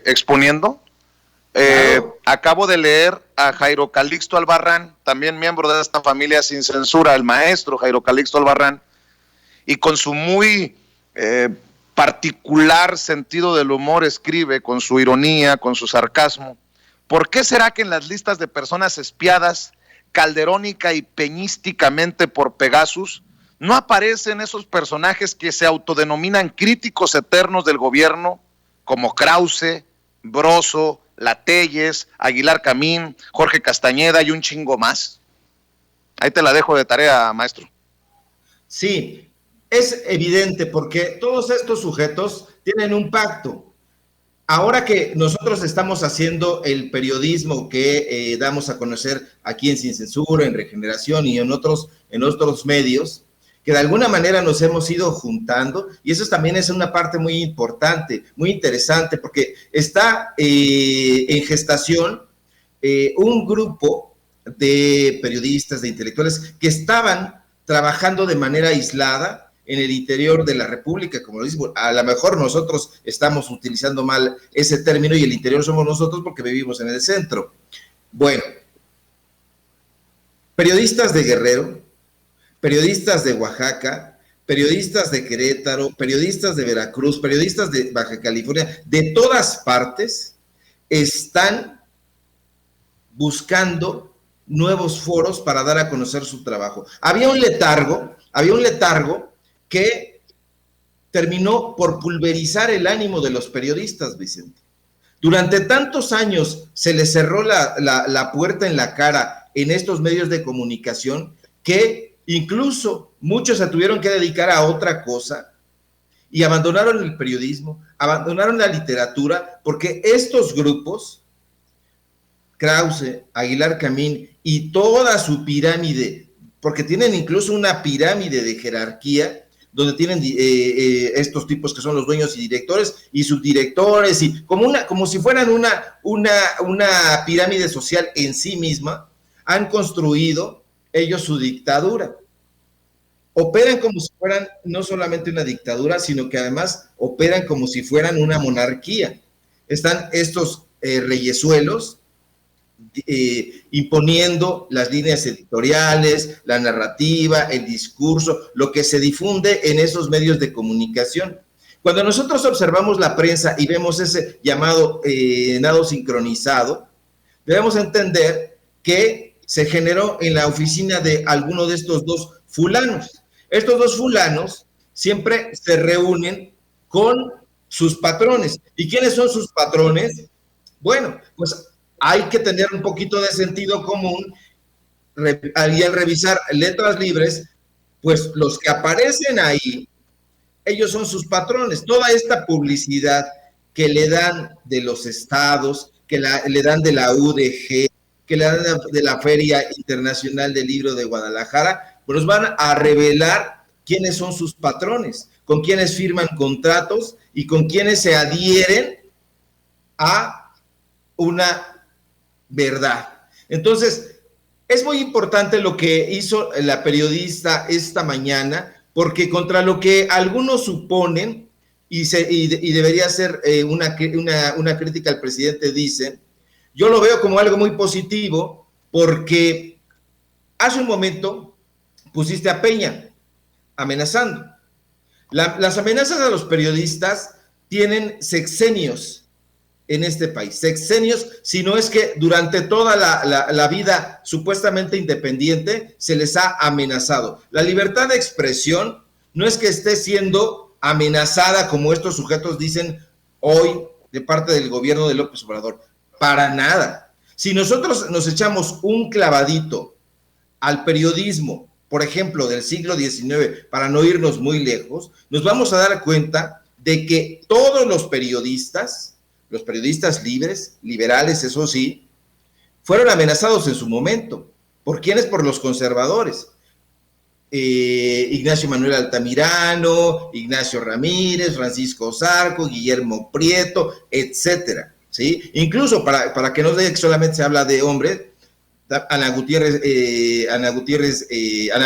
exponiendo. Claro. Acabo de leer a Jairo Calixto Albarrán, también miembro de esta familia sin censura, el maestro Jairo Calixto Albarrán, y con su muy particular sentido del humor escribe, con su ironía, con su sarcasmo. ¿Por qué será que en las listas de personas espiadas calderónica y peñísticamente por Pegasus no aparecen esos personajes que se autodenominan críticos eternos del gobierno, como Krause, Broso, Latelles, Aguilar Camín, Jorge Castañeda y un chingo más? Ahí te la dejo de tarea, maestro. Sí, es evidente porque todos estos sujetos tienen un pacto. Ahora que nosotros estamos haciendo el periodismo que damos a conocer aquí en Sin Censura, en Regeneración y en otros medios, que de alguna manera nos hemos ido juntando, y eso también es una parte muy importante, muy interesante, porque está en gestación un grupo de periodistas, de intelectuales, que estaban trabajando de manera aislada en el interior de la República, como lo dice. A lo mejor nosotros estamos utilizando mal ese término y el interior somos nosotros porque vivimos en el centro. Bueno, periodistas de Guerrero, periodistas de Oaxaca, periodistas de Querétaro, periodistas de Veracruz, periodistas de Baja California, de todas partes, están buscando nuevos foros para dar a conocer su trabajo. Había un letargo que terminó por pulverizar el ánimo de los periodistas, Vicente. Durante tantos años se les cerró la puerta en la cara en estos medios de comunicación que incluso muchos se tuvieron que dedicar a otra cosa y abandonaron el periodismo, abandonaron la literatura, porque estos grupos, Krause, Aguilar Camín y toda su pirámide, porque tienen incluso una pirámide de jerarquía, donde tienen estos tipos que son los dueños y directores y subdirectores, y como si fueran una pirámide social en sí misma, han construido ellos su dictadura. Operan como si fueran no solamente una dictadura, sino que además operan como si fueran una monarquía. Están estos reyesuelos imponiendo las líneas editoriales, la narrativa, el discurso, lo que se difunde en esos medios de comunicación. Cuando nosotros observamos la prensa y vemos ese llamado nado sincronizado, debemos entender que se generó en la oficina de alguno de estos dos fulanos. Estos dos fulanos siempre se reúnen con sus patrones. ¿Y quiénes son sus patrones? Bueno, pues hay que tener un poquito de sentido común y al revisar letras libres, pues los que aparecen ahí, ellos son sus patrones. Toda esta publicidad que le dan de los estados, que le dan de la UDG, que le dan de la Feria Internacional del Libro de Guadalajara, pues van a revelar quiénes son sus patrones, con quiénes firman contratos y con quiénes se adhieren a una verdad. Entonces, es muy importante lo que hizo la periodista esta mañana, porque contra lo que algunos suponen, y debería ser una crítica al presidente, dicen, yo lo veo como algo muy positivo, porque hace un momento pusiste a Peña amenazando. Las amenazas a los periodistas tienen sexenios en este país, sexenios, si no es que durante toda la vida supuestamente independiente se les ha amenazado. La libertad de expresión no es que esté siendo amenazada como estos sujetos dicen hoy de parte del gobierno de López Obrador, para nada. Si nosotros nos echamos un clavadito al periodismo, por ejemplo, del siglo XIX, para no irnos muy lejos, nos vamos a dar cuenta de que todos los periodistas libres, liberales, eso sí, fueron amenazados en su momento. ¿Por quiénes? Por los conservadores. Ignacio Manuel Altamirano, Ignacio Ramírez, Francisco Zarco, Guillermo Prieto, etcétera, ¿sí? Incluso para que no diga que solamente se habla de hombres, Ana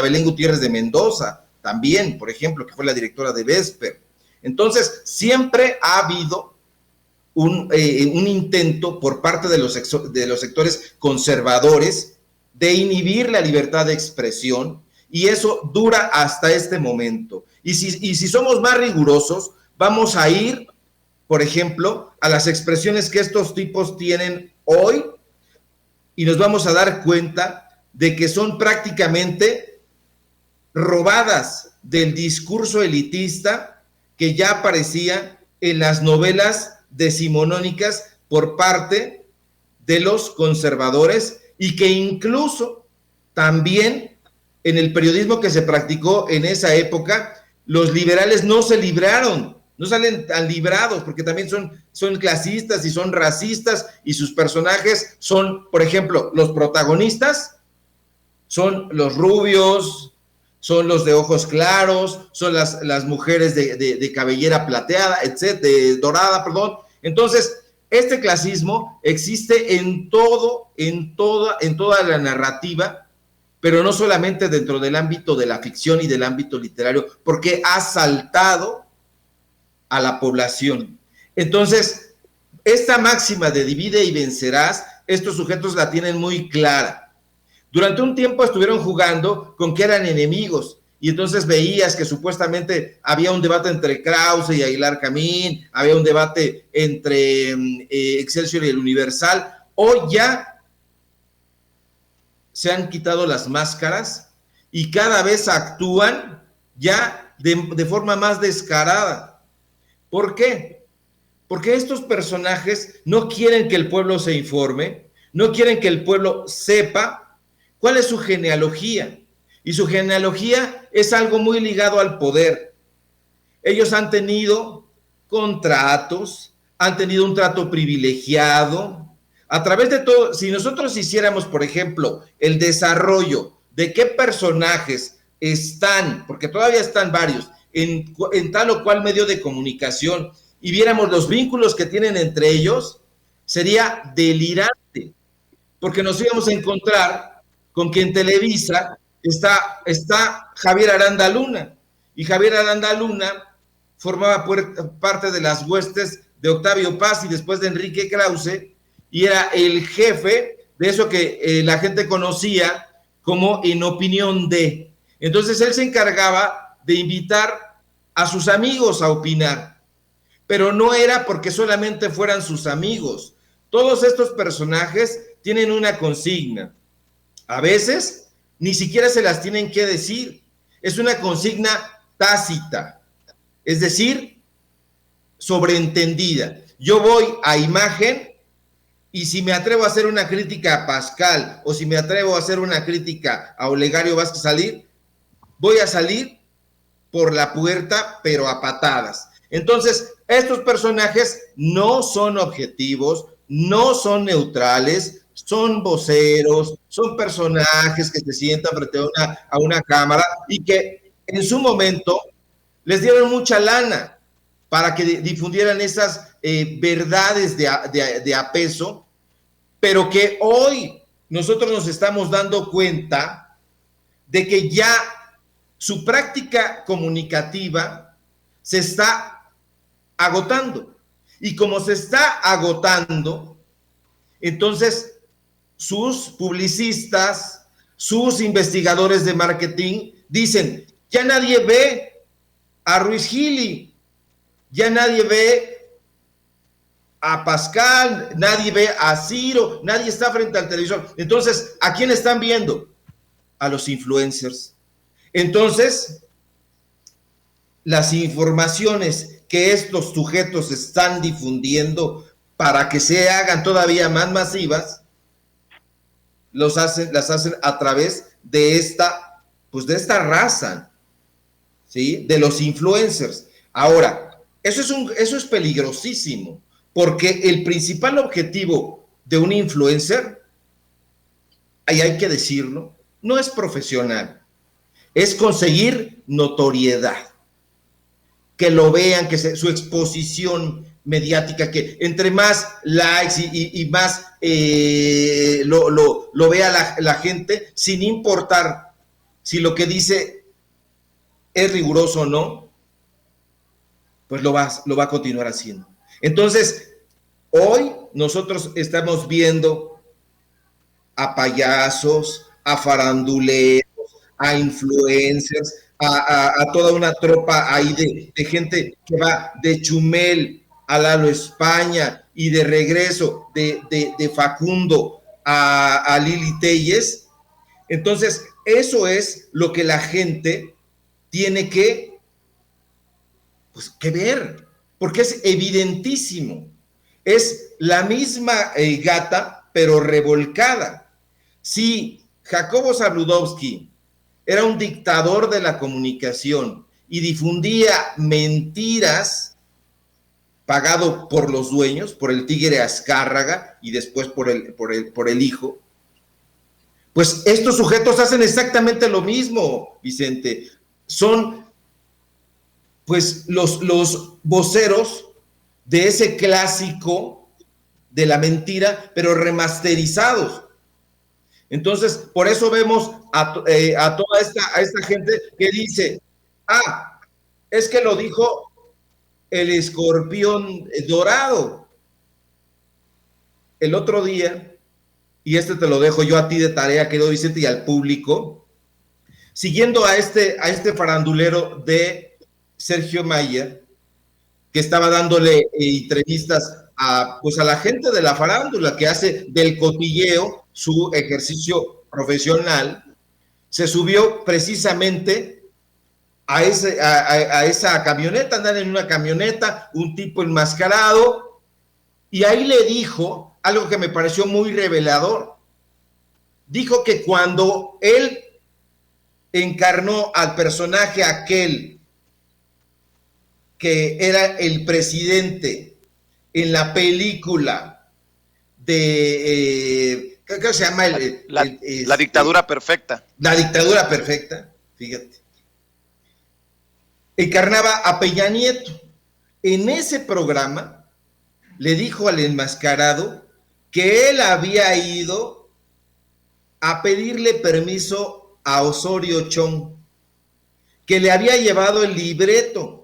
Belén Gutiérrez de Mendoza, también, por ejemplo, que fue la directora de Vesper. Entonces, siempre ha habido un intento por parte de los sectores conservadores de inhibir la libertad de expresión, y eso dura hasta este momento. Y si somos más rigurosos, vamos a ir, por ejemplo, a las expresiones que estos tipos tienen hoy, y nos vamos a dar cuenta de que son prácticamente robadas del discurso elitista que ya aparecía en las novelas decimonónicas por parte de los conservadores, y que incluso también en el periodismo que se practicó en esa época, los liberales no se libraron, no salen tan librados, porque también son clasistas y son racistas, y sus personajes son, por ejemplo, los protagonistas son los rubios, son los de ojos claros, son las mujeres de cabellera plateada, etcétera, dorada, perdón. Entonces, este clasismo existe en toda la narrativa, pero no solamente dentro del ámbito de la ficción y del ámbito literario, porque ha saltado a la población. Entonces, esta máxima de divide y vencerás, estos sujetos la tienen muy clara. Durante un tiempo estuvieron jugando con que eran enemigos, y entonces veías que supuestamente había un debate entre Krause y Aguilar Camín, había un debate entre Excelsior y el Universal. Hoy ya se han quitado las máscaras y cada vez actúan ya de forma más descarada. ¿Por qué? Porque estos personajes no quieren que el pueblo se informe, no quieren que el pueblo sepa cuál es su genealogía. Y su genealogía es algo muy ligado al poder. Ellos han tenido contratos, han tenido un trato privilegiado. A través de todo, si nosotros hiciéramos, por ejemplo, el desarrollo de qué personajes están, porque todavía están varios, en tal o cual medio de comunicación, y viéramos los vínculos que tienen entre ellos, sería delirante, porque nos íbamos a encontrar con que en Televisa está Javier Aranda Luna, y Javier Aranda Luna formaba parte de las huestes de Octavio Paz y después de Enrique Krause, y era el jefe de eso que la gente conocía como En Opinión de. Entonces él se encargaba de invitar a sus amigos a opinar, pero no era porque solamente fueran sus amigos. Todos estos personajes tienen una consigna. A veces ni siquiera se las tienen que decir. Es una consigna tácita, es decir, sobreentendida. Yo voy a imagen, y si me atrevo a hacer una crítica a Pascal, o si me atrevo a hacer una crítica a Olegario Vázquez Salir, voy a salir por la puerta, pero a patadas. Entonces, estos personajes no son objetivos, no son neutrales, son voceros, son personajes que se sientan frente a una cámara, y que en su momento les dieron mucha lana para que difundieran esas verdades de a peso, pero que hoy nosotros nos estamos dando cuenta de que ya su práctica comunicativa se está agotando. Y como se está agotando, entonces sus publicistas, sus investigadores de marketing dicen, ya nadie ve a Ruiz Gili, ya nadie ve a Pascal, nadie ve a Ciro, nadie está frente al televisor. Entonces, ¿a quién están viendo? A los influencers. Entonces, las informaciones que estos sujetos están difundiendo para que se hagan todavía más masivas, las hacen a través de esta raza, ¿sí? De los influencers. Ahora, eso es peligrosísimo, porque el principal objetivo de un influencer, ahí hay que decirlo, no es profesional, es conseguir notoriedad, que lo vean, que su exposición mediática, que entre más likes y más lo vea la gente, sin importar si lo que dice es riguroso o no, pues lo va a continuar haciendo. Entonces, Hoy nosotros estamos viendo a payasos, a faranduleros, a influencers, a toda una tropa ahí de gente que va de Chumel a Lalo España y de regreso de Facundo a Lili Telles. Entonces, eso es lo que la gente tiene que ver, porque es evidentísimo. Es la misma gata, pero revolcada. Si Jacobo Zabludovsky era un dictador de la comunicación y difundía mentiras pagado por los dueños, por el tigre Azcárraga y después por el hijo, pues estos sujetos hacen exactamente lo mismo, Vicente. Son pues los voceros de ese clásico de la mentira, pero remasterizados. Entonces, por eso vemos a toda esta gente que dice, es que lo dijo el escorpión dorado. El otro día, y te lo dejo yo a ti de tarea, querido Vicente, y al público, siguiendo a este farandulero de Sergio Mayer, que estaba dándole entrevistas a la gente de la farándula, que hace del cotilleo su ejercicio profesional, se subió precisamente a esa camioneta, andan en una camioneta, un tipo enmascarado, y ahí le dijo algo que me pareció muy revelador. Dijo que cuando él encarnó al personaje aquel que era el presidente en la película de ¿qué se llama? La dictadura perfecta. La dictadura perfecta, fíjate. Encarnaba a Peña Nieto. En ese programa le dijo al enmascarado que él había ido a pedirle permiso a Osorio Chong, que le había llevado el libreto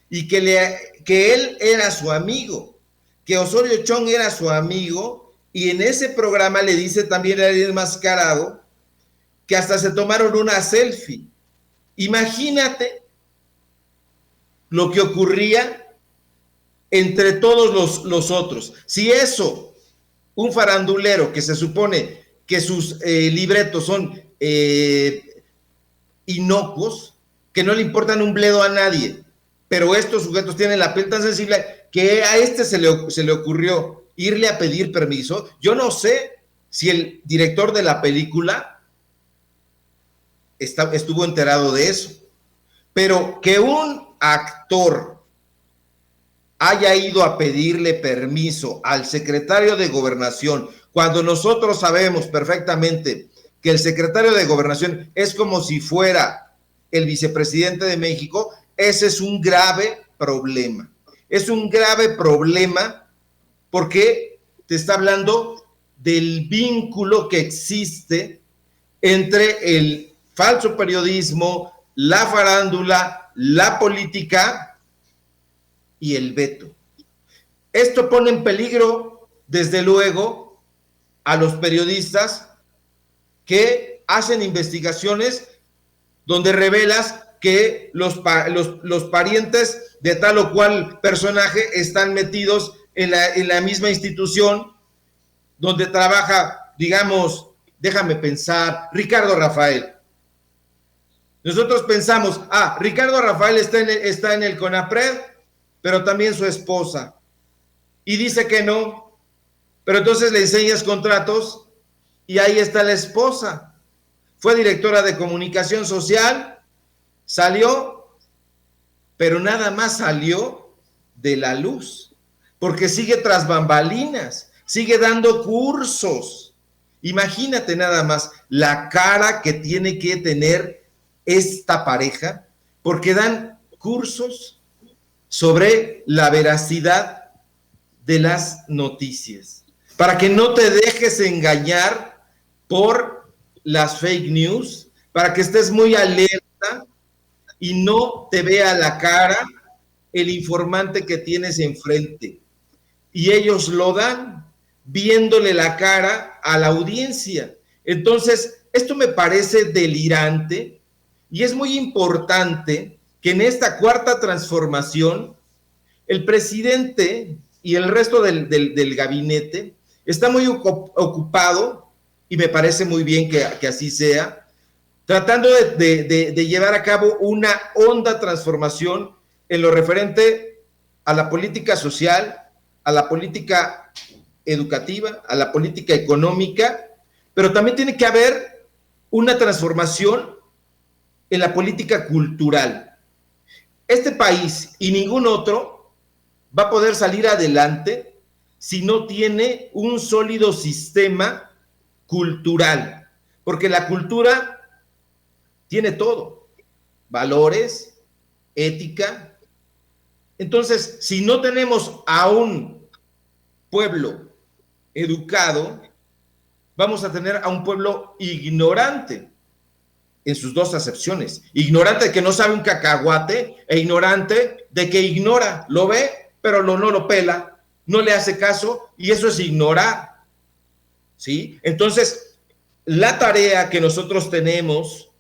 y que él era su amigo, que Osorio Chong era su amigo, y en ese programa le dice también al enmascarado que hasta se tomaron una selfie. Imagínate lo que ocurría entre todos los otros. Si eso, un farandulero que se supone que sus libretos son inocuos, que no le importan un bledo a nadie, pero estos sujetos tienen la piel tan sensible que a se le ocurrió irle a pedir permiso. Yo no sé si el director de la película estuvo enterado de eso, pero que un actor haya ido a pedirle permiso al secretario de Gobernación, cuando nosotros sabemos perfectamente que el secretario de Gobernación es como si fuera el vicepresidente de México, ese es un grave problema. Es un grave problema porque te está hablando del vínculo que existe entre el falso periodismo, la farándula, la política y el veto. Esto pone en peligro, desde luego, a los periodistas que hacen investigaciones donde revelas que los parientes de tal o cual personaje están metidos en la misma institución donde trabaja, digamos, déjame pensar, Ricardo Rafael. Nosotros pensamos, Ricardo Rafael está en el CONAPRED, pero también su esposa. Y dice que no, pero entonces le enseñas contratos y ahí está la esposa. Fue directora de comunicación social, salió, pero nada más salió de la luz, porque sigue tras bambalinas, sigue dando cursos. Imagínate nada más la cara que tiene que tener esta pareja, porque dan cursos sobre la veracidad de las noticias, para que no te dejes engañar por las fake news, para que estés muy alerta y no te vea la cara el informante que tienes enfrente. y ellos lo dan viéndole la cara a la audiencia. Entonces, esto me parece delirante y es muy importante que en esta cuarta transformación el presidente y el resto del gabinete está muy ocupado, y me parece muy bien que así sea, tratando de llevar a cabo una honda transformación en lo referente a la política social, a la política educativa, a la política económica, pero también tiene que haber una transformación en la política cultural. Este país y ningún otro va a poder salir adelante si no tiene un sólido sistema cultural, porque la cultura tiene todo, valores, ética. Entonces, si no tenemos a un pueblo educado, vamos a tener a un pueblo ignorante en sus dos acepciones. Ignorante de que no sabe un cacahuate e ignorante de que ignora, lo ve, pero no lo pela, no le hace caso, y eso es ignorar, ¿sí? Entonces, la tarea que nosotros tenemos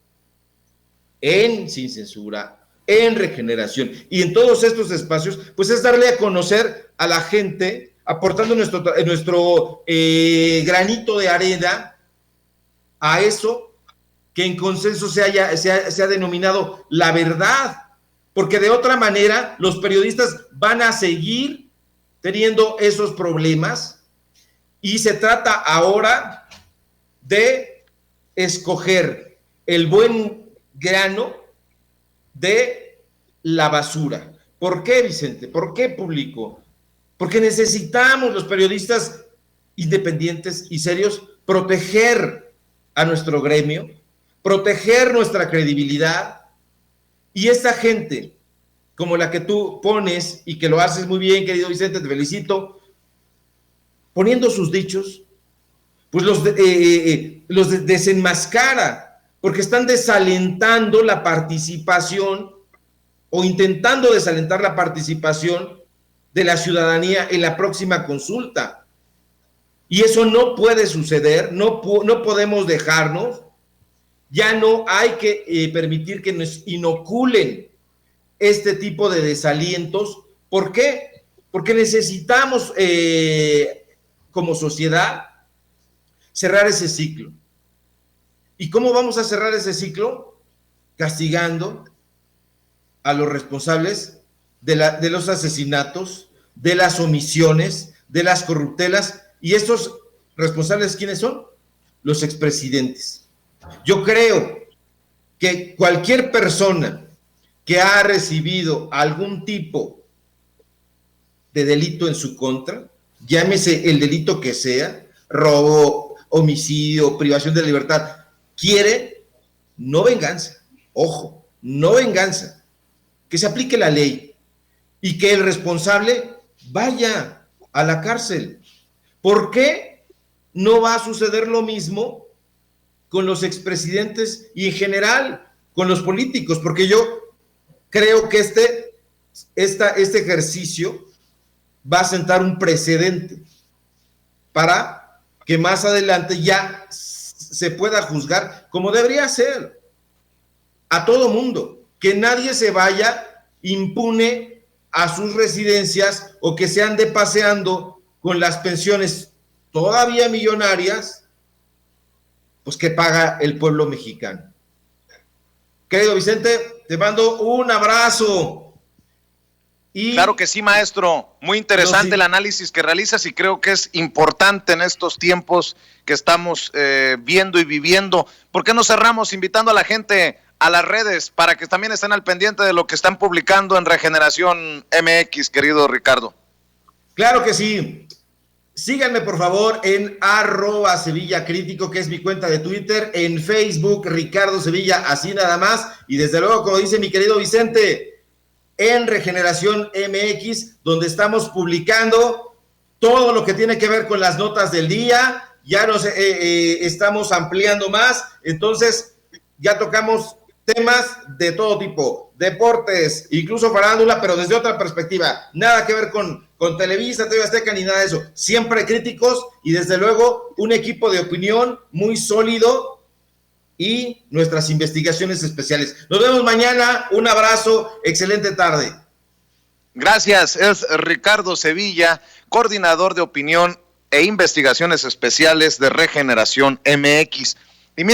en Sin Censura, en Regeneración y en todos estos espacios, pues es darle a conocer a la gente, aportando nuestro granito de arena a eso que en consenso se ha denominado la verdad, porque de otra manera los periodistas van a seguir teniendo esos problemas, y se trata ahora de escoger el buen grano de la basura. ¿Por qué, Vicente? ¿Por qué, público? Porque necesitamos, los periodistas independientes y serios, proteger a nuestro gremio, proteger nuestra credibilidad, y esta gente como la que tú pones, y que lo haces muy bien, querido Vicente, te felicito, poniendo sus dichos, pues los desenmascara, porque están desalentando la participación, o intentando desalentar la participación de la ciudadanía en la próxima consulta. Y eso no puede suceder, no podemos dejarnos. Ya no hay que permitir que nos inoculen este tipo de desalientos. ¿Por qué? Porque necesitamos, como sociedad, cerrar ese ciclo. ¿Y cómo vamos a cerrar ese ciclo? Castigando a los responsables de los asesinatos, de las omisiones, de las corruptelas. ¿Y estos responsables quiénes son? Los expresidentes. Yo creo que cualquier persona que ha recibido algún tipo de delito en su contra, llámese el delito que sea, robo, homicidio, privación de libertad, quiere no venganza, ojo, no venganza, que se aplique la ley y que el responsable vaya a la cárcel. ¿Por qué no va a suceder lo mismo con los expresidentes y en general con los políticos? Porque yo creo que este ejercicio va a sentar un precedente para que más adelante ya se pueda juzgar como debería ser a todo mundo, que nadie se vaya impune a sus residencias o que se ande paseando con las pensiones todavía millonarias, pues que paga el pueblo mexicano. Querido Vicente, te mando un abrazo. Y claro que sí, maestro. Muy interesante el análisis que realizas, y creo que es importante en estos tiempos que estamos viendo y viviendo. ¿Por qué no cerramos invitando a la gente a las redes para que también estén al pendiente de lo que están publicando en Regeneración MX, querido Ricardo? Claro que sí. Síganme, por favor, en @SevillaCrítico, que es mi cuenta de Twitter, en Facebook, Ricardo Sevilla, así nada más. Y desde luego, como dice mi querido Vicente, en Regeneración MX, donde estamos publicando todo lo que tiene que ver con las notas del día. Ya nos estamos ampliando más, entonces ya tocamos temas de todo tipo, deportes, incluso farándula, pero desde otra perspectiva, nada que ver con con Televisa, TV Azteca, ni nada de eso. Siempre críticos y desde luego un equipo de opinión muy sólido y nuestras investigaciones especiales. Nos vemos mañana, un abrazo, excelente tarde. Gracias, es Ricardo Sevilla, coordinador de opinión e investigaciones especiales de Regeneración MX. Y mire,